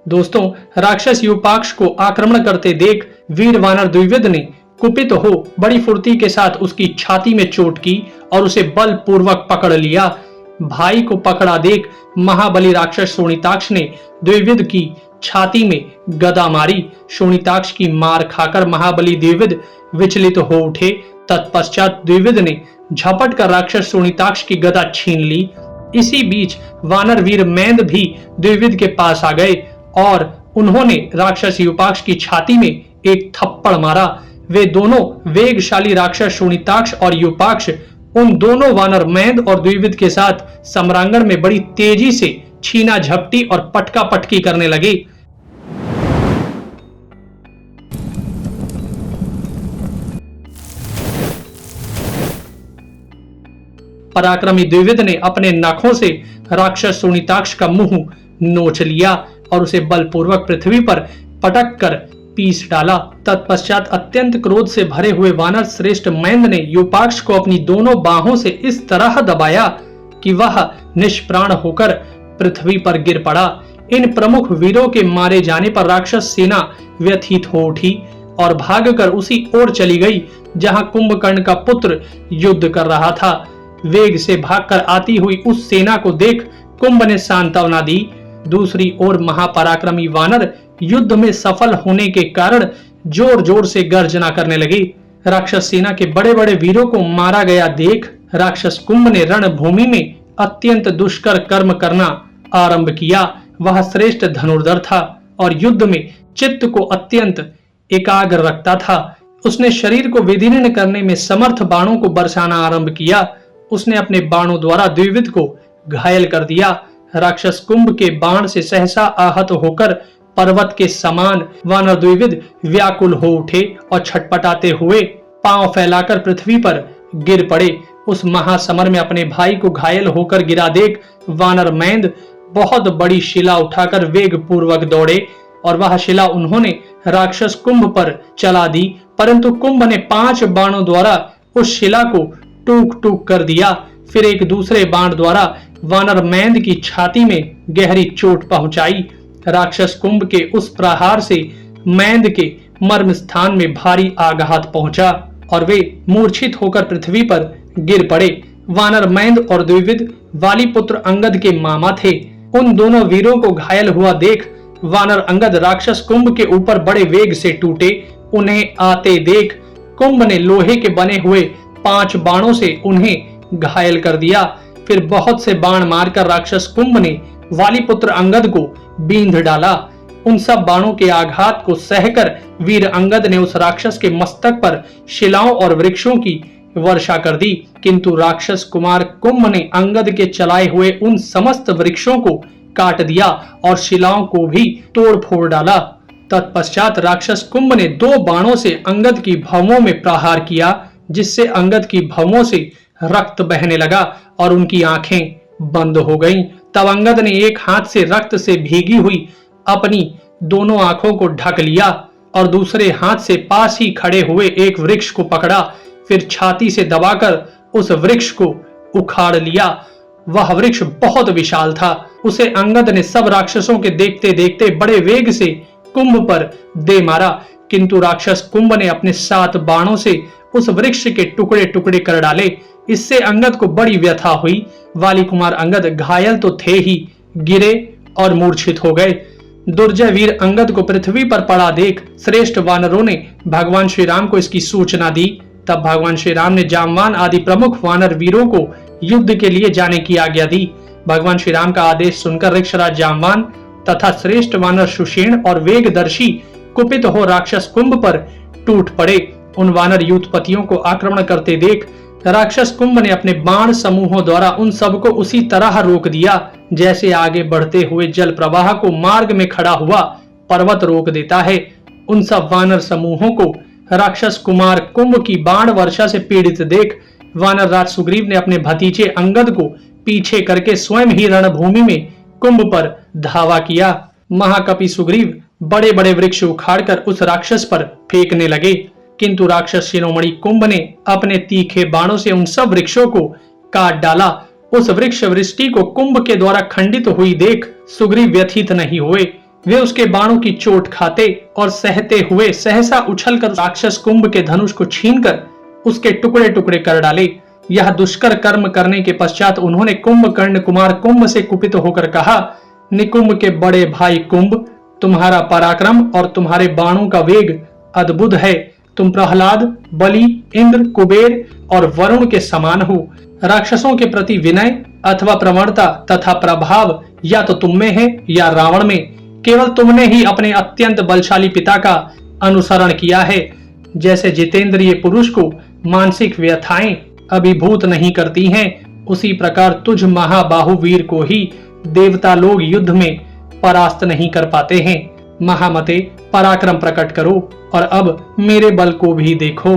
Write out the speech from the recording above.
दोस्तों, राक्षस यूपाक्ष को आक्रमण करते देख वीर वानर द्विविद ने कुपित हो बड़ी फुर्ती के साथ उसकी छाती में चोट की और उसे बलपूर्वक पकड़ लिया। भाई को पकड़ा देख महाबली राक्षस शोणिताक्ष ने द्विविद की छाती में गदा मारी। शोणिताक्ष की मार खाकर महाबली द्विविद विचलित हो उठे। तत्पश्चात द्विविद ने झपट कर राक्षस शोणिताक्ष की गदा छीन ली। इसी बीच वानर वीर मैंद भी द्विविद के पास आ गए और उन्होंने राक्षस यूपाक्ष की छाती में एक थप्पड़ मारा। वे दोनों वेगशाली राक्षस शोणिताक्ष और यूपाक्ष उन दोनों वानर मैंद और द्विविद के साथ सम्रांगण में बड़ी तेजी से छीना झपटी और पटका पटकी करने लगे। पराक्रमी द्विविद ने अपने नखों से राक्षस शोणिताक्ष का मुंह नोच लिया और उसे बलपूर्वक पृथ्वी पर पटक कर पीस डाला। तत्पश्चात अत्यंत क्रोध से भरे हुए वानर श्रेष्ठ मैंद ने यूपाक्ष को अपनी दोनों बाहों से इस तरह दबाया कि वह निष्प्राण होकर पृथ्वी पर गिर पड़ा। इन प्रमुख वीरों के मारे जाने पर राक्षस सेना व्यथित हो उठी और भागकर उसी ओर चली गई जहां कुंभकर्ण का पुत्र युद्ध कर रहा था। वेग से भागकर आती हुई उस सेना को देख कुंभ ने सांत्वना दी। दूसरी ओर महापराक्रमी वानर युद्ध में सफल होने के कारण जोर जोर से गर्जना करने लगे। राक्षस सेना के बड़े बड़े वीरों को मारा गया देख राक्षस कुंभ ने रणभूमि में अत्यंत दुष्कर कर्म करना आरंभ किया। वह श्रेष्ठ धनुर्धर था और युद्ध में चित्त को अत्यंत एकाग्र रखता था। उसने शरीर को विदीर्ण करने में समर्थ बाणों को बरसाना आरंभ किया। उसने अपने बाणों द्वारा द्विविद को घायल कर दिया। राक्षस कुंभ के बाण से सहसा आहत होकर पर्वत के समान वानर द्विविद व्याकुल हो उठे और छटपटाते हुए पांव फैलाकर पृथ्वी पर गिर पड़े। उस महासमर में अपने भाई को घायल होकर गिरा देख वानर मैंद बहुत बड़ी शिला उठाकर वेग पूर्वक दौड़े और वह शिला उन्होंने राक्षस कुंभ पर चला दी, परंतु कुंभ ने 5 बाणों द्वारा उस शिला को टूक टूक कर दिया। फिर एक दूसरे बाण द्वारा वानर मैंद की छाती में गहरी चोट पहुंचाई। राक्षस कुंभ के उस प्रहार से मैंद के मर्म स्थान में भारी आघात पहुंचा और वे मूर्छित होकर पृथ्वी पर गिर पड़े। वानर मैंद और द्विविद वाली पुत्र अंगद के मामा थे। उन दोनों वीरों को घायल हुआ देख वानर अंगद राक्षस कुंभ के ऊपर बड़े वेग से टूटे। उन्हें आते देख कुंभ ने लोहे के बने हुए 5 बाणों से उन्हें घायल कर दिया। फिर बहुत से बाण मारकर राक्षस कुंभ ने वाली पुत्र अंगद को बींध डाला। उन सब बाणों के आघात को सहकर वीर अंगद ने उस राक्षस के मस्तक पर शिलाओं और वृक्षों की वर्षा कर दी, किंतु राक्षस कुमार कुंभ ने अंगद के चलाए हुए उन समस्त वृक्षों को काट दिया और शिलाओं को भी तोड़ फोड़ डाला। तत्पश्चात राक्षस कुंभ ने 2 बाणों से अंगद की भौहों में प्रहार किया, जिससे अंगद की भौहों से रक्त बहने लगा और उनकी आंखें बंद हो गईं। तब अंगद ने एक हाथ से रक्त से भीगी हुई अपनी दोनों आंखों को ढक लिया और दूसरे हाथ से पास ही खड़े हुए एक वृक्ष को पकड़ा। फिर छाती से दबाकर उस वृक्ष को उखाड़ लिया। वह वृक्ष बहुत विशाल था। उसे अंगद ने सब राक्षसों के देखते देखते बड़े वेग से कुंभ पर दे मारा, किंतु राक्षस कुंभ ने अपने 7 बाणों से उस वृक्ष के टुकड़े टुकड़े कर डाले। इससे अंगद को बड़ी व्यथा हुई। वाली कुमार अंगद घायल तो थे ही, गिरे और मूर्छित हो गए। दुर्जय वीर अंगद को पृथ्वी पर पड़ा देख श्रेष्ठ वानरों ने भगवान श्री राम को इसकी सूचना दी। तब भगवान श्री राम ने जामवान आदि प्रमुख वानर वीरों को युद्ध के लिए जाने की आज्ञा दी। भगवान श्री राम का आदेश सुनकर ऋक्षराज जामवान तथा श्रेष्ठ वानर सुषेण और वेगदर्शी कुपित हो राक्षस कुंभ पर टूट पड़े। उन वानर यूथपतियों को आक्रमण करते देख राक्षस कुंभ ने अपने बाण समूहों द्वारा उन सबको उसी तरह रोक दिया जैसे आगे बढ़ते हुए जल प्रवाह को मार्ग में खड़ा हुआ पर्वत रोक देता है। उन सब वानर समूहों को राक्षस कुमार कुंभ की बाण वर्षा से पीड़ित देख वानर राज सुग्रीव ने अपने भतीजे अंगद को पीछे करके स्वयं ही रणभूमि में कुंभ पर धावा किया। महाकपि सुग्रीव बड़े बड़े वृक्ष उखाड़कर उस राक्षस पर फेंकने लगे, किंतु राक्षस शिरोमणि कुंभ ने अपने तीखे बाणों से उन सब वृक्षों को काट डाला। उस वृक्ष वृष्टि को कुंभ के द्वारा खंडित हुई देख सुग्रीव व्यथित नहीं हुए, वे उसके बाणों की चोट खाते और सहते हुए सहसा उछलकर राक्षस कुंभ के धनुष को छीनकर उसके टुकड़े टुकड़े कर डाले। यह दुष्कर कर्म करने के पश्चात उन्होंने कुंभकर्ण कुमार कुंभ से कुपित होकर कहा, निकुंभ के बड़े भाई कुंभ, तुम्हारा पराक्रम और तुम्हारे बाणों का वेग अद्भुत है। तुम प्रहलाद, बलि, इंद्र, कुबेर और वरुण के समान हो। राक्षसों के प्रति विनय अथवा प्रवणता तथा प्रभाव या तो तुम में है या रावण में। केवल तुमने ही अपने अत्यंत बलशाली पिता का अनुसरण किया है। जैसे जितेंद्रिय पुरुष को मानसिक व्यथाएं अभिभूत नहीं करती हैं, उसी प्रकार तुझ महाबाहु वीर को ही देवता लोग युद्ध में परास्त नहीं कर पाते हैं। महामते, पराक्रम प्रकट करो और अब मेरे बल को भी देखो।